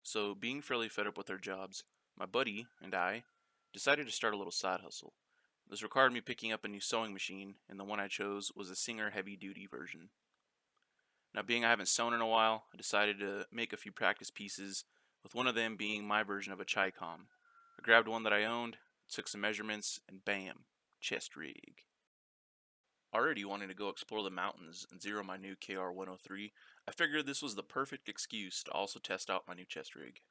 So, being fairly fed up with our jobs, my buddy and I decided to start a little side hustle. This required me picking up a new sewing machine, and the one I chose was a Singer heavy duty version. Now, being I haven't sewn in a while, I decided to make a few practice pieces, with one of them being my version of a Chicom. I grabbed one that I owned, took some measurements, and bam, chest rig. Already wanting to go explore the mountains and zero my new KR-103, I figured this was the perfect excuse to also test out my new chest rig.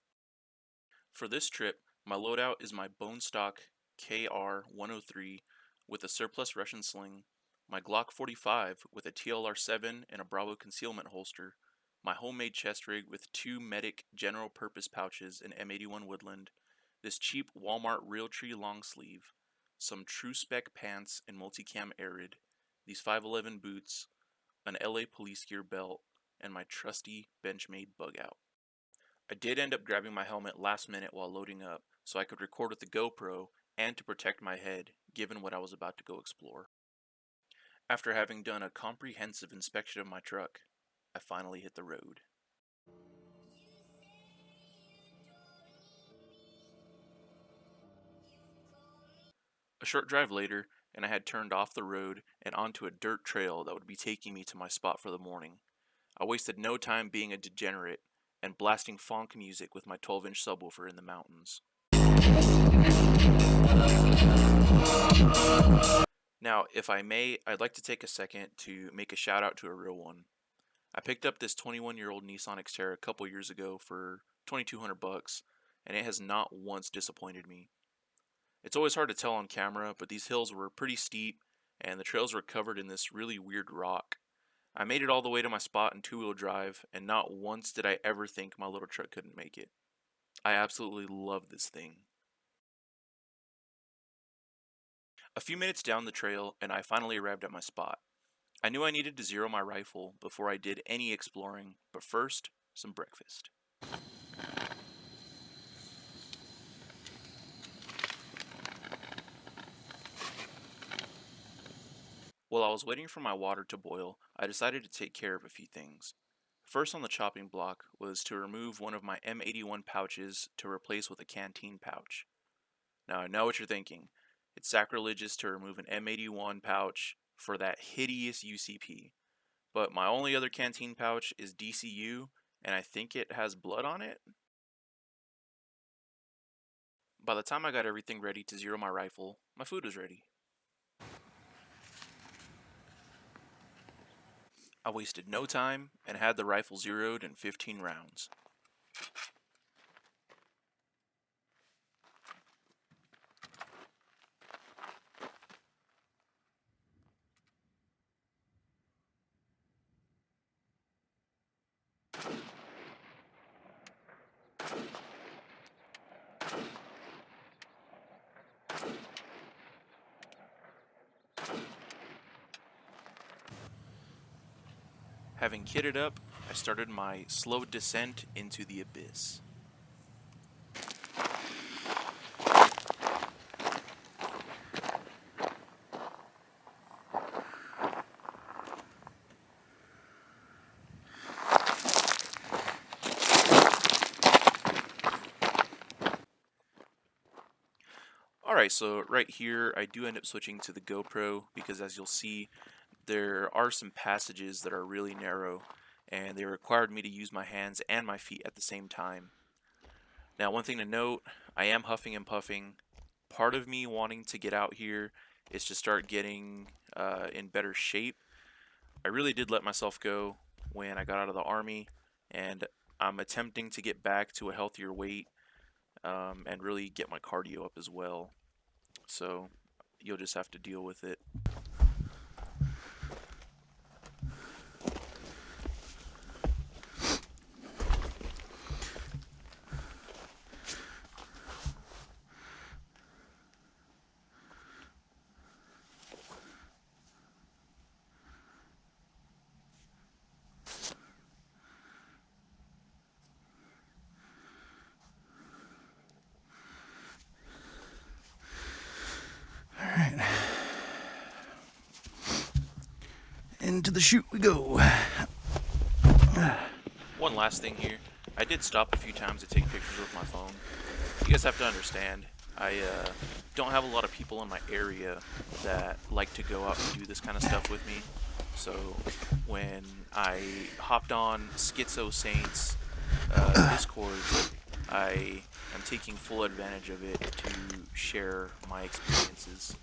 For this trip, my loadout is my bone stock KR-103 with a surplus Russian sling, my Glock 45 with a TLR-7 and a Bravo concealment holster, my homemade chest rig with two Medic general purpose pouches in M81 Woodland, this cheap Walmart Realtree long sleeve, some True Spec pants in Multicam Arid, these 511 boots, an LA police gear belt, and my trusty Benchmade bug out. I did end up grabbing my helmet last minute while loading up so I could record with the GoPro and to protect my head given what I was about to go explore. After having done a comprehensive inspection of my truck, I finally hit the road. A short drive later, and I had turned off the road and onto a dirt trail that would be taking me to my spot for the morning. I wasted no time being a degenerate and blasting funk music with my 12-inch subwoofer in the mountains. Now, if I may, I'd like to take a second to make a shout out to a real one. I picked up this 21-year-old Nissan Xterra a couple years ago for $2,200, and it has not once disappointed me. It's always hard to tell on camera, but these hills were pretty steep, and the trails were covered in this really weird rock. I made it all the way to my spot in two-wheel drive, and not once did I ever think my little truck couldn't make it. I absolutely love this thing. A few minutes down the trail, and I finally arrived at my spot. I knew I needed to zero my rifle before I did any exploring, but first, some breakfast. While I was waiting for my water to boil, I decided to take care of a few things. First on the chopping block was to remove one of my M81 pouches to replace with a canteen pouch. Now I know what you're thinking. It's sacrilegious to remove an M81 pouch for that hideous UCP. But my only other canteen pouch is DCU, and I think it has blood on it. By the time I got everything ready to zero my rifle, my food was ready. I wasted no time and had the rifle zeroed in 15 rounds. Having kitted up, I started my slow descent into the abyss. Alright, so right here I do end up switching to the GoPro because as you'll see, there are some passages that are really narrow and they required me to use my hands and my feet at the same time. Now one thing to note, I am huffing and puffing. Part of me wanting to get out here is to start getting in better shape. I really did let myself go when I got out of the army, and I'm attempting to get back to a healthier weight and really get my cardio up as well. So you'll just have to deal with it. Alright. Into the chute we go. One last thing here, I did stop a few times to take pictures with my phone. You guys have to understand, I don't have a lot of people in my area that like to go out and do this kind of stuff with me. So when I hopped on Schizo Saints Discord, I am taking full advantage of it to share my experiences.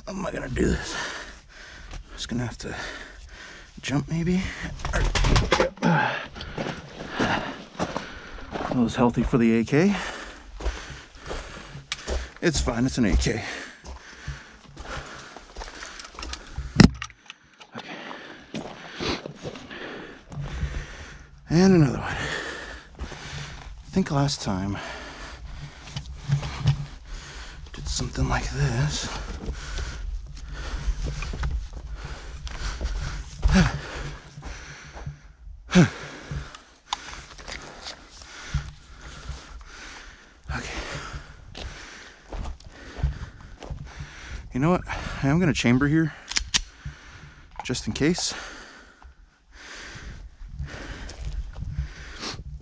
How am I gonna do this? Just gonna have to jump maybe. That was healthy for the AK. It's fine, it's an AK. Okay. And another one. I think last time did something like this. You know what? I am going to chamber here, just in case.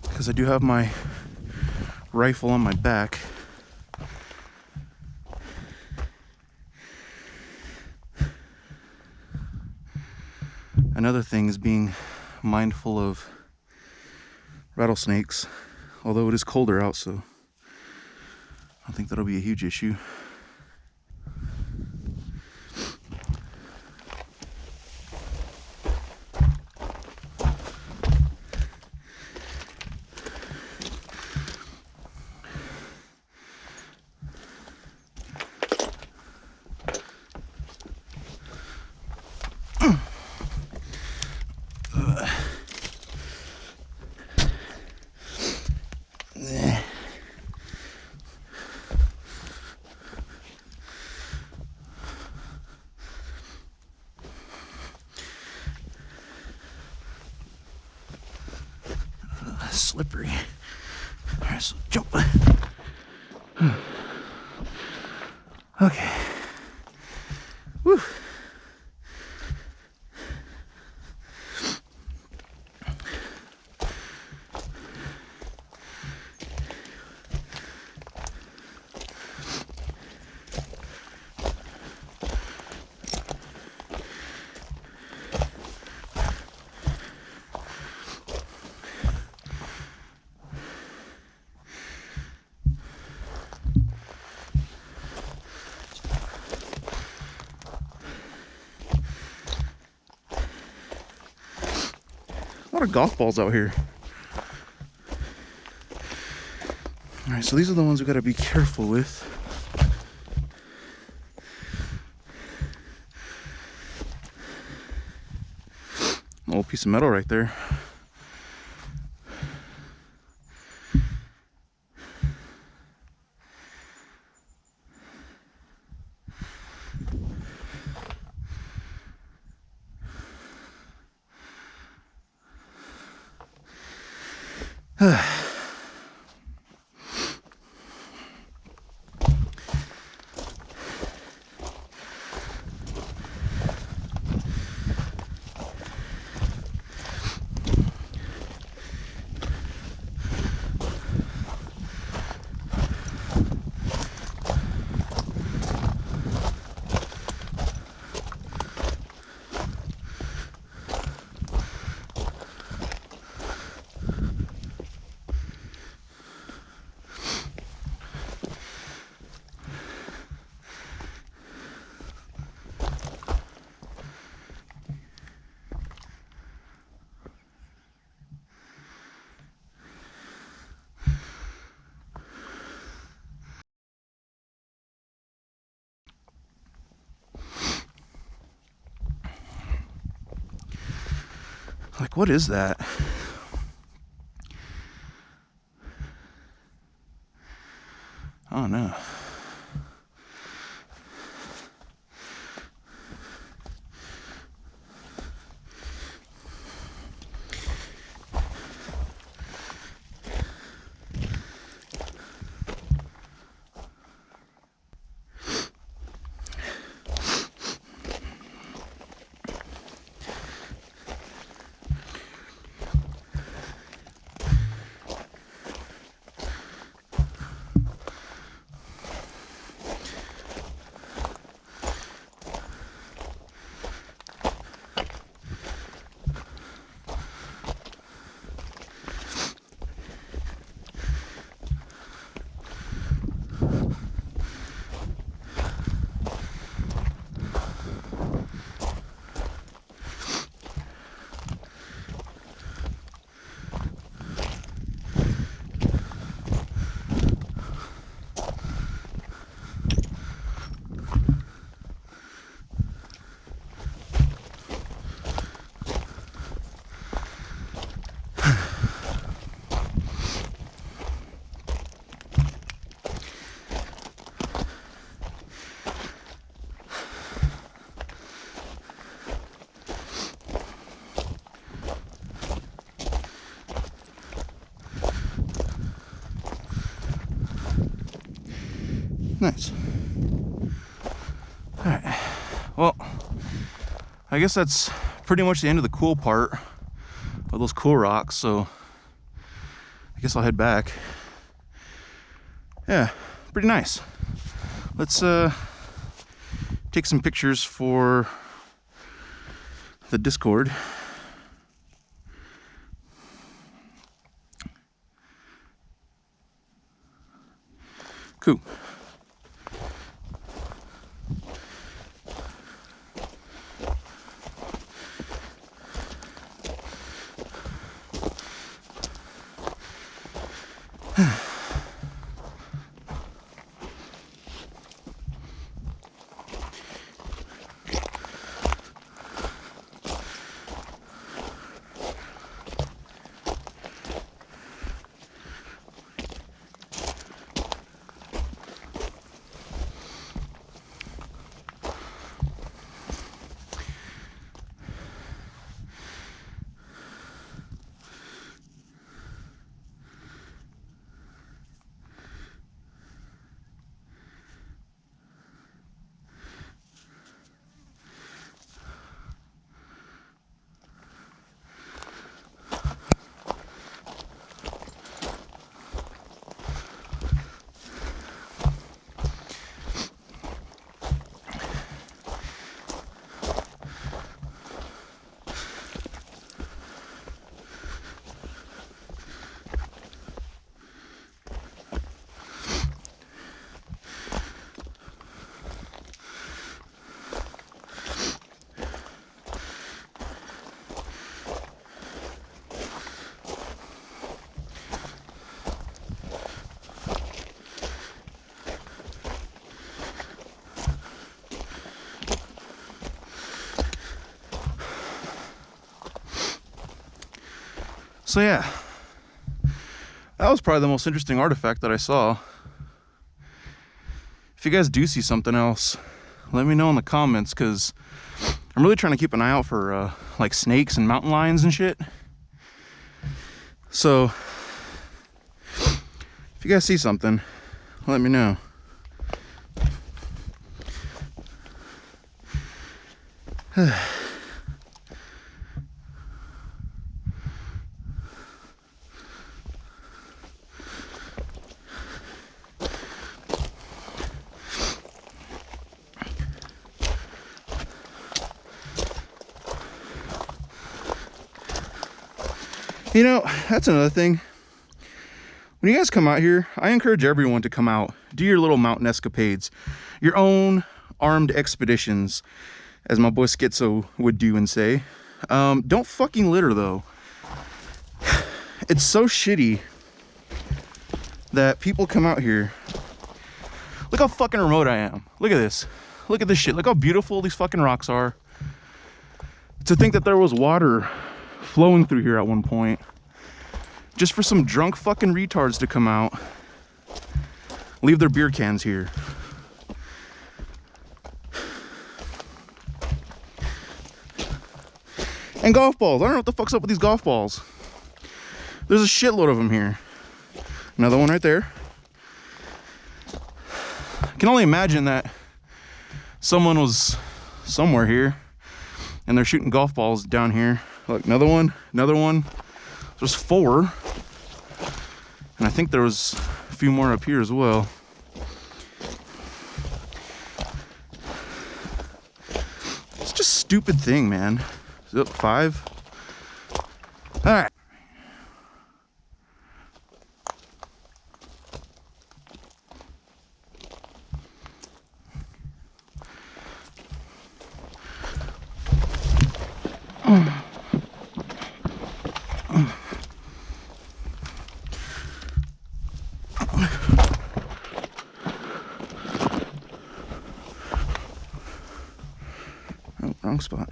Because I do have my rifle on my back. Another thing is being mindful of rattlesnakes, although it is colder out, so I don't think that'll be a huge issue. Slippery. Alright, so jump. Okay. Woo. A lot of golf balls out here. Alright, so these are the ones we gotta be careful with. An old piece of metal right there. Like, what is that? Oh no. Nice. Alright. Well, I guess that's pretty much the end of the cool part of those cool rocks, so I guess I'll head back. Yeah, pretty nice. Let's take some pictures for the Discord. Cool. So yeah, that was probably the most interesting artifact that I saw. If you guys do see something else, let me know in the comments, because I'm really trying to keep an eye out for like snakes and mountain lions and shit. So if you guys see something, let me know. You know, that's another thing. When you guys come out here, I encourage everyone to come out, do your little mountain escapades, your own armed expeditions, as my boy Schizo would do and say. Don't fucking litter though. It's so shitty that people come out here. Look how fucking remote I am. Look at this. Look at this shit. Look how beautiful these fucking rocks are. To think that there was water flowing through here at one point, just for some drunk fucking retards to come out, leave their beer cans here. And golf balls. I don't know what the fuck's up with these golf balls. There's a shitload of them here. Another one right there. I can only imagine that someone was somewhere here and they're shooting golf balls down here. Look, another one, another one. There's 4. And I think there was a few more up here as well. It's just a stupid thing, man. Is it 5? All right. Oh, wrong spot.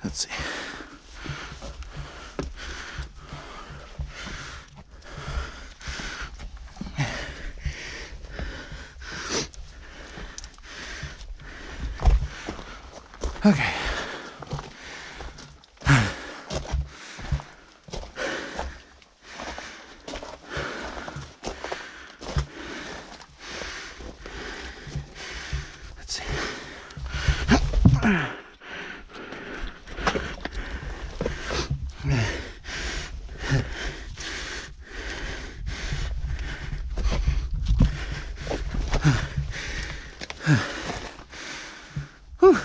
Let's see. Okay. Let's see. Whew.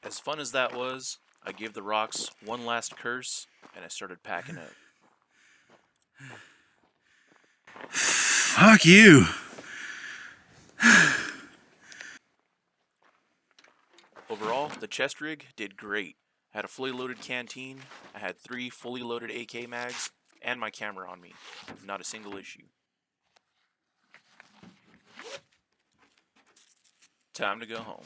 As fun as that was, I gave the rocks one last curse and I started packing up. Fuck you. Overall, the chest rig did great. I had a fully loaded canteen, I had 3 fully loaded AK mags, and my camera on me. Not a single issue. Time to go home.